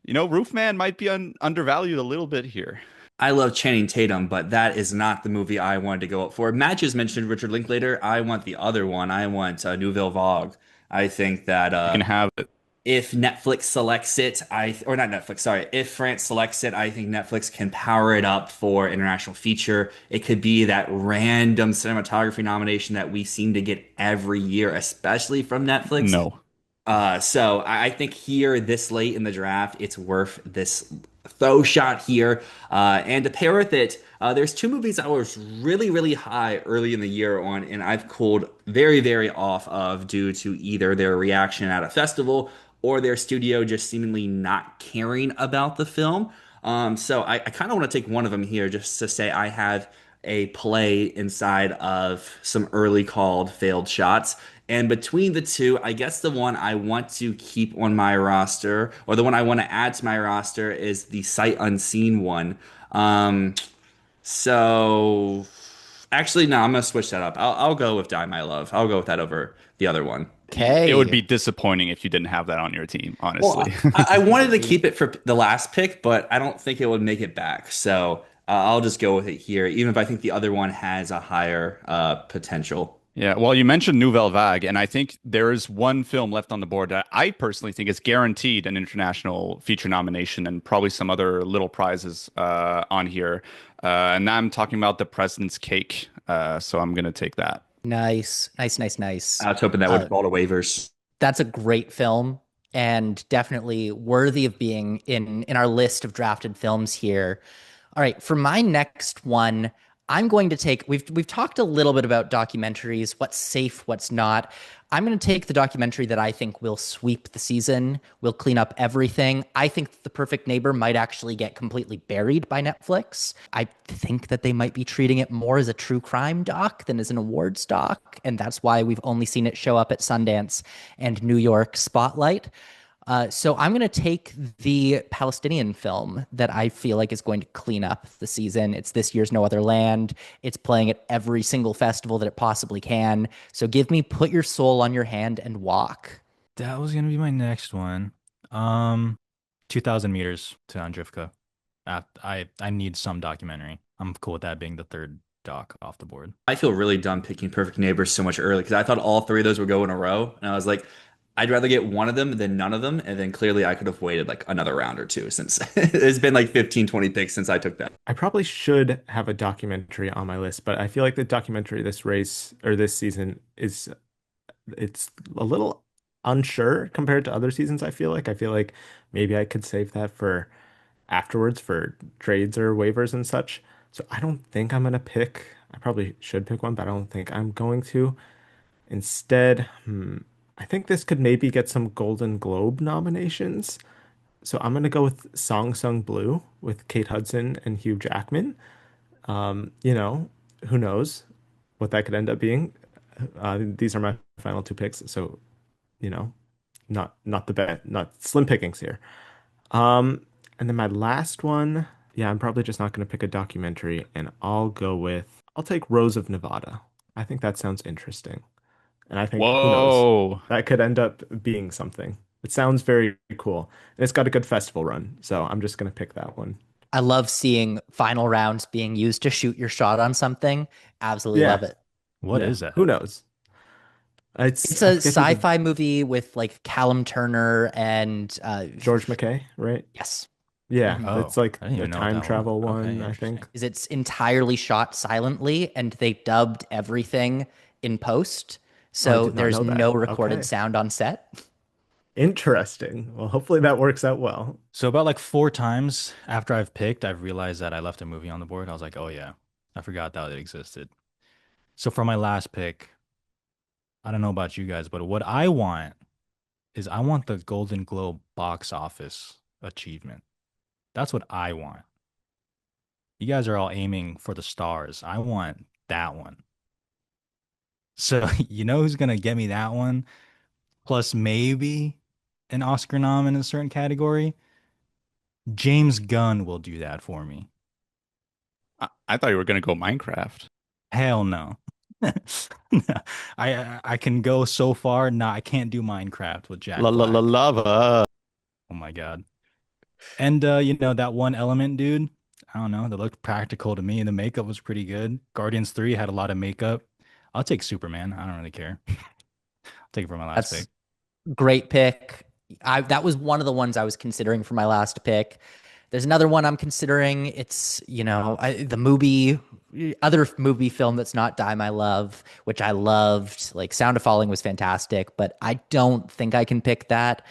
Roofman might be undervalued a little bit here. I love Channing Tatum, but that is not the movie I wanted to go up for. Matt just mentioned Richard Linklater. I want the other one. I want Nouvelle Vague. I think that You can have it. if Netflix selects it, or not Netflix, sorry, if France selects it, I think Netflix can power it up for international feature. It could be that random cinematography nomination that we seem to get every year, especially from Netflix. No. So I think here, this late in the draft, it's worth this throw shot here. And to pair with it, there's 2 movies I was really, really high early in the year on, and I've cooled very, very off of due to either their reaction at a festival or their studio just seemingly not caring about the film. So I kind of want to take one of them here just to say I have a play inside of some early called failed shots. And between the two, I guess the one I want to keep on my roster, or the one I want to add to my roster, is the sight unseen one. Um, so actually, no, I'm gonna switch that up. I'll go with Die My Love. I'll go with that over the other one. It would Okay. be disappointing if you didn't have that on your team, Well, honestly. I wanted to keep it for the last pick, but I don't think it would make it back. So I'll just go with it here, even if I think the other one has a higher potential. Yeah, well, you mentioned Nouvelle Vague, and I think there is one film left on the board that I personally think is guaranteed an international feature nomination and probably some other little prizes on here. And I'm talking about The President's Cake. So I'm going to take that. Nice, nice, nice, nice. I was hoping that would fall to waivers. That's a great film and definitely worthy of being in our list of drafted films here. All right, for my next one, I'm going to take we've talked a little bit about documentaries, what's safe, what's not. I'm going to take the documentary that I think will sweep the season, will clean up everything. I think The Perfect Neighbor might actually get completely buried by Netflix. I think that they might be treating it more as a true crime doc than as an awards doc, and that's why we've only seen it show up at Sundance and New York Spotlight. So I'm going to take the Palestinian film that I feel like is going to clean up the season. It's this year's No Other Land. It's playing at every single festival that it possibly can. So give me Put Your Soul on Your Hand and Walk. That was gonna be my next one. 2,000 meters to Andrivka. I need some documentary. I'm cool with that being the third doc off the board. I feel really dumb picking Perfect Neighbors so much early because I thought all three of those would go in a row, and I was like, I'd rather get one of them than none of them. And then clearly I could have waited like another round or two since it's been like 15, 20 picks since I took that. I probably should have a documentary on my list, but I feel like the documentary this race or this season is it's a little unsure compared to other seasons. I feel like maybe I could save that for afterwards for trades or waivers and such. So I don't think I'm gonna pick. I probably should pick one, but I don't think I'm going to. Instead, I think this could maybe get some Golden Globe nominations. So I'm gonna go with Song Sung Blue with Kate Hudson and Hugh Jackman. You know, who knows what that could end up being. These are my final two picks, so you know, not the bet, not slim pickings here. And then my last one, yeah, I'm probably just not gonna pick a documentary, and I'll take Rose of Nevada. I think that sounds interesting. And I think, who knows, Whoa. that could end up being something. It sounds very cool. And it's got a good festival run. So I'm just going to pick that one. I love seeing final rounds being used to shoot your shot on something. Absolutely Yeah. love it. What Yeah. is that? Who knows? It's I a forget who sci-fi movie with like Callum Turner and George McKay, right? yes. Yeah. Mhm. Oh, It's like I didn't the even know time that one. travel Okay, one, I interesting. think. Is it's entirely shot silently and they dubbed everything in post. So did not there's know that. no recorded Okay. sound on set. Interesting. Well, hopefully that works out well. So about like 4 times after I've picked, I've realized that I left a movie on the board. I was like, oh yeah, I forgot that it existed. So for my last pick, I don't know about you guys, but what I want is I want the Golden Globe box office achievement. That's what I want. You guys are all aiming for the stars. I want that one. So you know who's gonna get me that one? Plus maybe an Oscar nom in a certain category? James Gunn will do that for me. I thought you were going to go Minecraft. Hell no. No. I can go so far. No, I can't do Minecraft with Jack La la la Black. lava. Oh my God. And you know, that one element, dude. I don't know. That looked practical to me. The makeup was pretty good. Guardians 3 had a lot of makeup. I'll take Superman. I don't really care. I'll take it for my last That's pick. great pick. That was one of the ones I was considering for my last pick. There's another one I'm considering. It's, you know, other movie film that's not Die My Love, which I loved. Like Sound of Falling was fantastic, but I don't think I can pick that.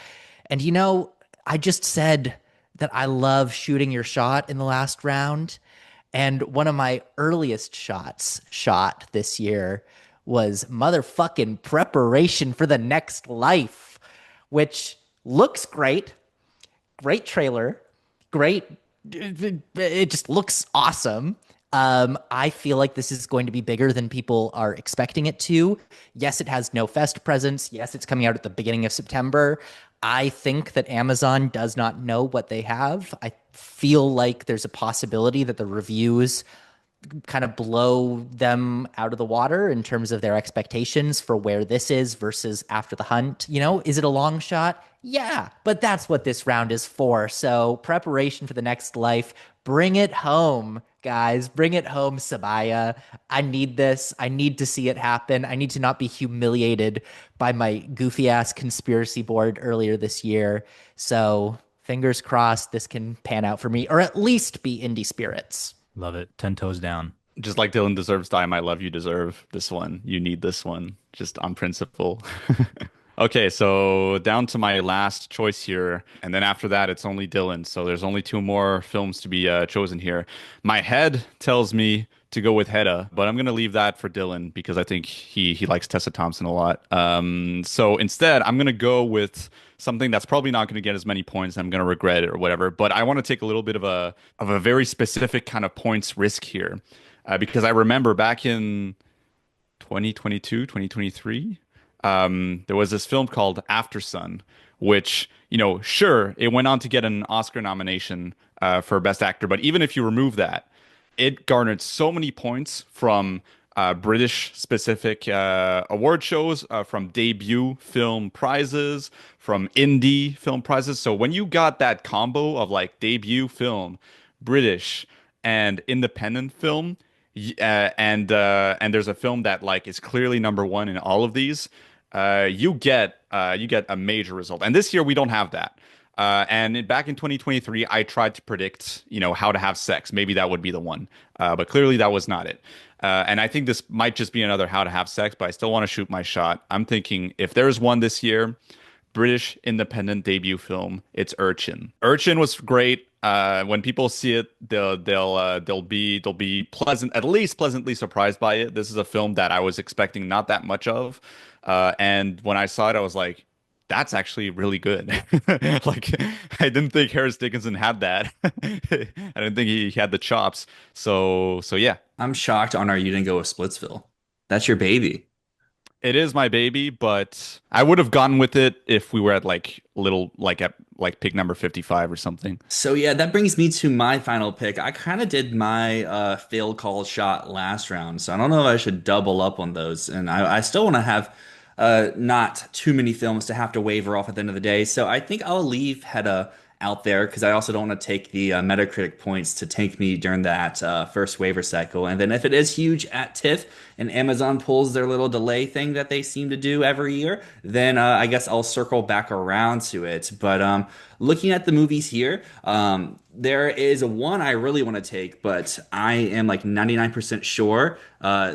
And, you know, I just said that I love shooting your shot in the last round. And one of my earliest shots shot this year was motherfucking Preparation for the Next Life, which looks great. Great trailer. Great. It just looks awesome. I feel like this is going to be bigger than people are expecting it to. Yes, it has no fest presence. Yes, it's coming out at the beginning of September. I think that Amazon does not know what they have. I feel like there's a possibility that the reviews kind of blow them out of the water in terms of their expectations for where this is versus After the Hunt. You know, is it a long shot? Yeah, but that's what this round is for. So, preparation for the next life. Bring it home, guys. Bring it home, Sabaya. I need this. I need to see it happen. I need to not be humiliated by my goofy ass conspiracy board earlier this year. So, fingers crossed this can pan out for me, or at least be indie spirits. Love it. 10 toes down. Just like Dylan deserves time, I love you deserve this one. You need this one, just on principle. Okay, so down to my last choice here, and then after that, it's only Dylan. So there's only two more films to be chosen here. My head tells me to go with Hedda, but I'm gonna leave that for Dylan because I think he likes Tessa Thompson a lot. So instead, I'm gonna go with something that's probably not gonna get as many points. I'm gonna regret it or whatever. But I want to take a little bit of a very specific kind of points risk here, because I remember back in 2022, 2023, there was this film called After Sun, which, you know, sure, it went on to get an Oscar nomination for Best Actor, but even if you remove that, it garnered so many points from British specific award shows, from debut film prizes, from indie film prizes. So when you got that combo of like debut film, British, and independent film, and there's a film that like is clearly number one in all of these, you get a major result. And this year we don't have that. Back in 2023, I tried to predict, you know, How to Have Sex. Maybe that would be the one, but clearly that was not it. And I think this might just be another How to Have Sex, but I still want to shoot my shot. I'm thinking if there's one this year, British independent debut film, it's Urchin. Urchin was great. When people see it, they'll be pleasant, at least pleasantly surprised by it. This is a film that I was expecting not that much of, and when I saw it, I was like, "That's actually really good." Like, I didn't think Harris Dickinson had that. I didn't think he had the chops. So yeah, I'm shocked, Honor, you didn't go with Splitsville. That's your baby. it is my baby, but I would have gone with it if we were at at pick number 55 or something. So yeah, that brings me to my final pick. I kind of did my failed call shot last round, so I don't know if I should double up on those. And I still want to have not too many films to have to waver off at the end of the day. So I think I'll leave Hedda out there because I also don't want to take the Metacritic points to tank me during that first waiver cycle. And then if it is huge at TIFF and Amazon pulls their little delay thing that they seem to do every year, then I guess I'll circle back around to it. But looking at the movies here, there is one I really want to take, but I am like 99% sure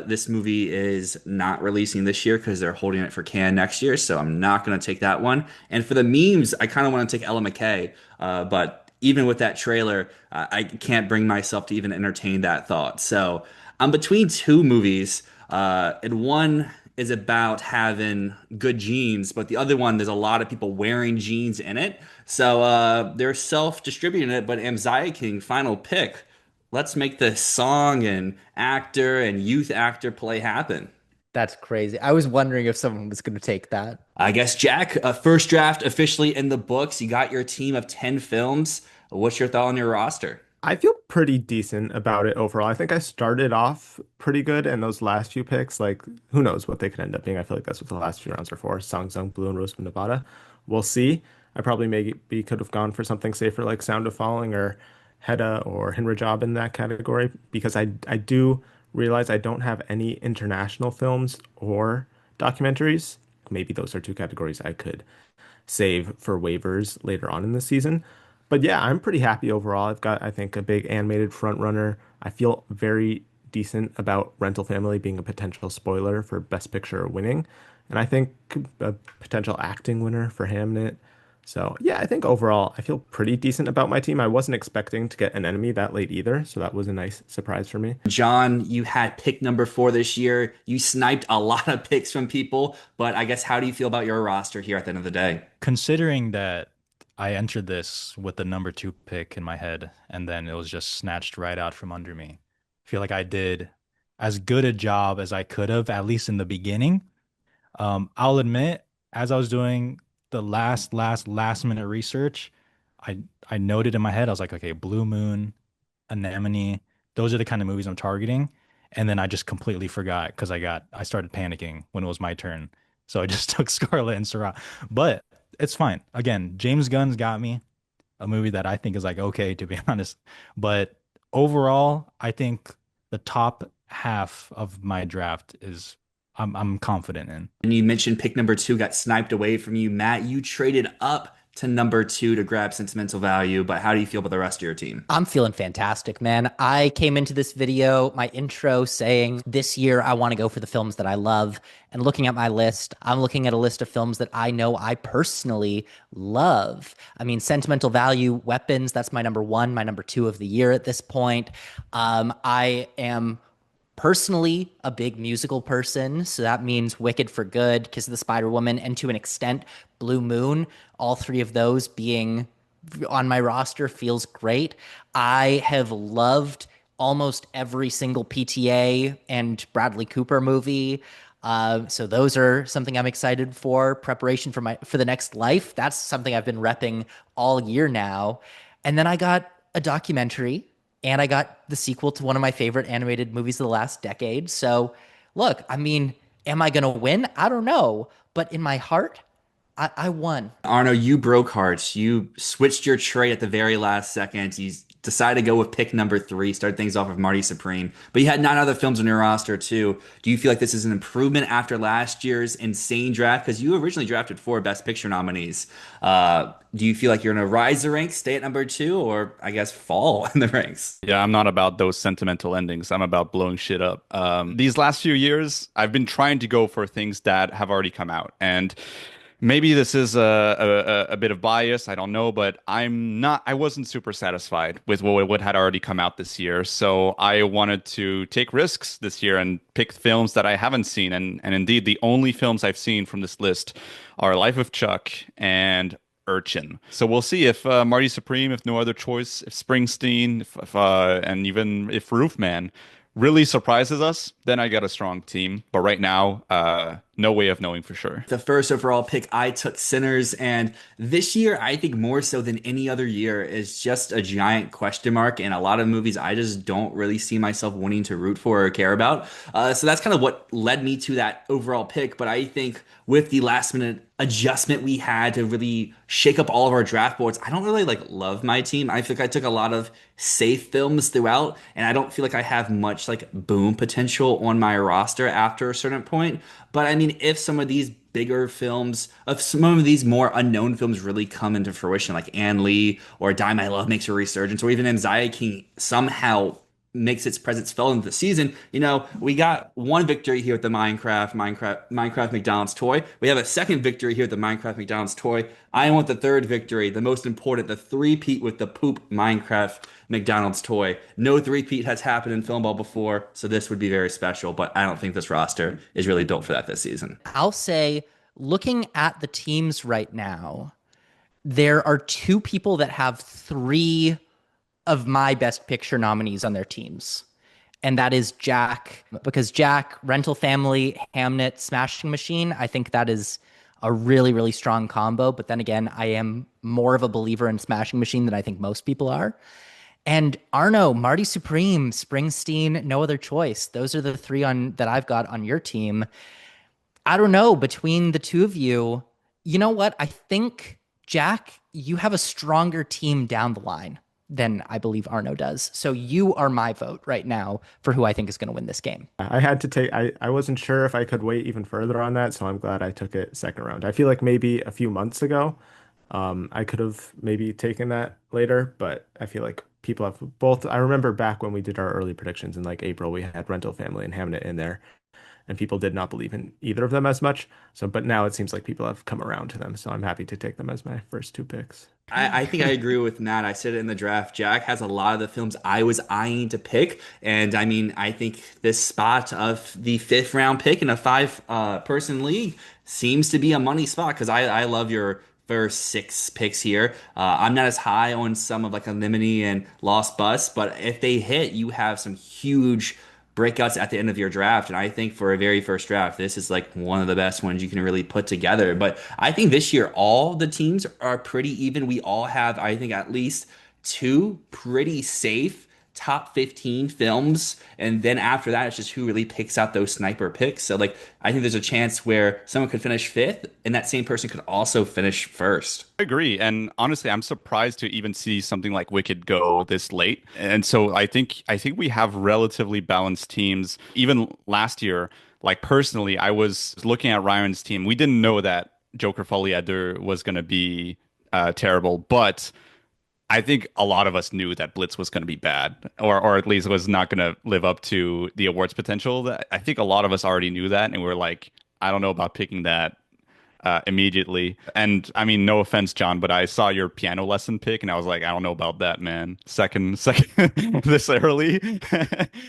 this movie is not releasing this year because they're holding it for Cannes next year. So I'm not going to take that one. And for the memes, I kind of want to take Ella McKay, but even with that trailer, I can't bring myself to even entertain that thought. So I'm between two movies, and one is about having good genes, but the other one, there's a lot of people wearing jeans in it. So they're self-distributing it, but Amzaya King, final pick. Let's make the song and actor and youth actor play happen. That's crazy. I was wondering if someone was going to take that. I guess, Jack, first draft officially in the books. You got your team of 10 films. What's your thought on your roster? I feel pretty decent about it overall. I think I started off pretty good, and those last few picks, like, who knows what they could end up being. I feel like that's what the last few rounds are for. Song Sung Blue and Rose from Nevada. We'll see. I probably maybe could have gone for something safer like Sound of Falling or Hedda or Hinrajab in that category because I do realize I don't have any international films or documentaries. Maybe those are two categories I could save for waivers later on in the season. But yeah, I'm pretty happy overall. I've got, I think, a big animated front runner. I feel very decent about Rental Family being a potential spoiler for Best Picture winning. And I think a potential acting winner for Hamnet. So yeah, I think overall I feel pretty decent about my team. I wasn't expecting to get an enemy that late either, so that was a nice surprise for me. John, you had pick number 4 this year. You sniped a lot of picks from people, but I guess how do you feel about your roster here at the end of the day? Considering that I entered this with the number 2 pick in my head, and then it was just snatched right out from under me. feel like I did as good a job as I could have, at least in the beginning. I'll admit, as I was doing the last minute research, I I noted in my head, I was like, okay, Blue Moon, Anemone, those are the kind of movies I'm targeting. And then I just completely forgot because I started panicking when it was my turn. So I just took Scarlet and Sarah. But it's fine. Again, James Gunn's got me, a movie that I think is like okay, to be honest. But overall, I think the top half of my draft is I'm confident in. And you mentioned pick number two got sniped away from you. Matt, you traded up to number two to grab sentimental value, but how do you feel about the rest of your team? I'm feeling fantastic, man. I came into this video, my intro saying this year I want to go for the films that I love. And looking at my list, I'm looking at a list of films that I know I personally love. I mean, sentimental value, Weapons, that's my number one, my number two of the year at this point. I am personally a big musical person, so that means Wicked for Good, Kiss of the Spider Woman, and to an extent, Blue Moon. All three of those being on my roster feels great. I have loved almost every single PTA and Bradley Cooper movie. So those are something I'm excited for. Preparation for the next life. That's something I've been repping all year now. And then I got a documentary and I got the sequel to one of my favorite animated movies of the last decade. So look, I mean, am I going to win? I don't know. But in my heart, I won. Arnaud, you broke hearts. You switched your trade at the very last second. You decided to go with pick number three, start things off with Marty Supreme. But you had nine other films on your roster too. Do you feel like this is an improvement after last year's insane draft? Because you originally drafted four Best Picture nominees. Do you feel like you're going to rise the ranks, stay at number two, or I guess fall in the ranks? Yeah, I'm not about those sentimental endings. I'm about blowing shit up. These last few years, I've been trying to go for things that have already come out. And maybe this is a bit of bias, I don't know, but I wasn't super satisfied with what had already come out this year. So I wanted to take risks this year and pick films that I haven't seen. And indeed, the only films I've seen from this list are Life of Chuck and Urchin. So we'll see if Marty Supreme, if No Other Choice, if Springsteen, and even if Roofman really surprises us, then I got a strong team. But right now, no way of knowing for sure. The first overall pick, I took Sinners, and this year, I think more so than any other year, is just a giant question mark. And a lot of movies I just don't really see myself wanting to root for or care about. So that's kind of what led me to that overall pick. But I think with the last minute adjustment we had to really shake up all of our draft boards, I don't really love my team. I think I took a lot of safe films throughout, and I don't feel like I have much boom potential on my roster after a certain point. But I mean, if some of these bigger films, if some of these more unknown films really come into fruition, like Ann Lee or Die My Love makes a resurgence, or even Anxiety King somehow makes its presence felt into the season, we got one victory here at the Minecraft McDonald's toy. We have a second victory here at the Minecraft McDonald's toy. I want the third victory, the most important, the three-peat with the poop Minecraft McDonald's toy. No three-peat has happened in Filmball before, so this would be very special, but I don't think this roster is really built for that this season. I'll say, looking at the teams right now, there are two people that have three of my Best Picture nominees on their teams. And that is Jack, because Jack, Rental Family, Hamnet, Smashing Machine, I think that is a really, really strong combo. But then again, I am more of a believer in Smashing Machine than I think most people are. And Arnaud, Marty Supreme, Springsteen, No Other Choice. Those are the three that I've got on your team. I don't know, between the two of you, you know what? I think, Jack, you have a stronger team down the line than I believe Arnaud does. So you are my vote right now for who I think is going to win this game. I had to take, I wasn't sure if I could wait even further on that, so I'm glad I took it second round. I feel like maybe a few months ago, I could have maybe taken that later, but I feel like people have both. I remember back when we did our early predictions in April, we had Rental Family and Hamnet in there, and people did not believe in either of them as much. So, but now it seems like people have come around to them, so I'm happy to take them as my first two picks. I think I agree with Matt. I said it in the draft. Jack has a lot of the films I was eyeing to pick. And I mean, I think this spot of the fifth round pick in a five person league seems to be a money spot because I love your first 6 picks here. I'm not as high on some of like Anemone and Lost Bus, but if they hit, you have some huge breakouts at the end of your draft. And I think for a very first draft, this is like one of the best ones you can really put together. But I think this year, all the teams are pretty even. We all have, I think, at least 2 pretty safe top 15 films, and then after that it's just who really picks out those sniper picks. So like I think there's a chance where someone could finish 5th and that same person could also finish 1st. I agree, and honestly I'm surprised to even see something like Wicked go this late. And so I think we have relatively balanced teams. Even last year, like personally, I was looking at Ryan's team. We didn't know that Joker Folie à Deux was going to be terrible, but I think a lot of us knew that Blitz was going to be bad, or at least was not going to live up to the awards potential. I think a lot of us already knew that, and we're like, I don't know about picking that immediately. And I mean, no offense, John, but I saw your piano lesson pick, and I was like, I don't know about that, man. Second, this early.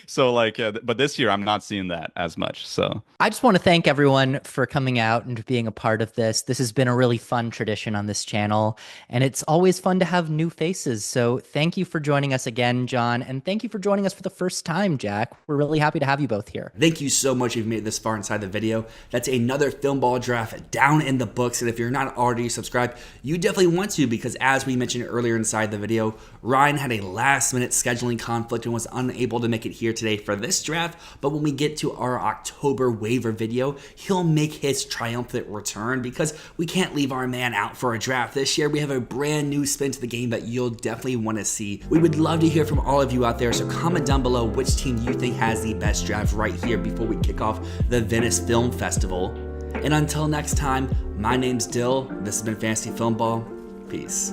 So like, but this year I'm not seeing that as much. So I just want to thank everyone for coming out and being a part of this. This has been a really fun tradition on this channel, and it's always fun to have new faces. So thank you for joining us again, John, and thank you for joining us for the first time, Jack. We're really happy to have you both here. Thank you so much if you've made it this far inside the video. That's another Film Ball draft down in the books, and if you're not already subscribed, you definitely want to, because as we mentioned earlier inside the video, Ryan had a last-minute scheduling conflict and was unable to make it here today for this draft, but when we get to our October waiver video, he'll make his triumphant return, because we can't leave our man out for a draft. This year we have a brand new spin to the game that you'll definitely want to see. We would love to hear from all of you out there, so comment down below which team you think has the best draft right here before we kick off the Venice Film Festival. And until next time, my name's Dyl. This has been Fantasy Filmball. Peace.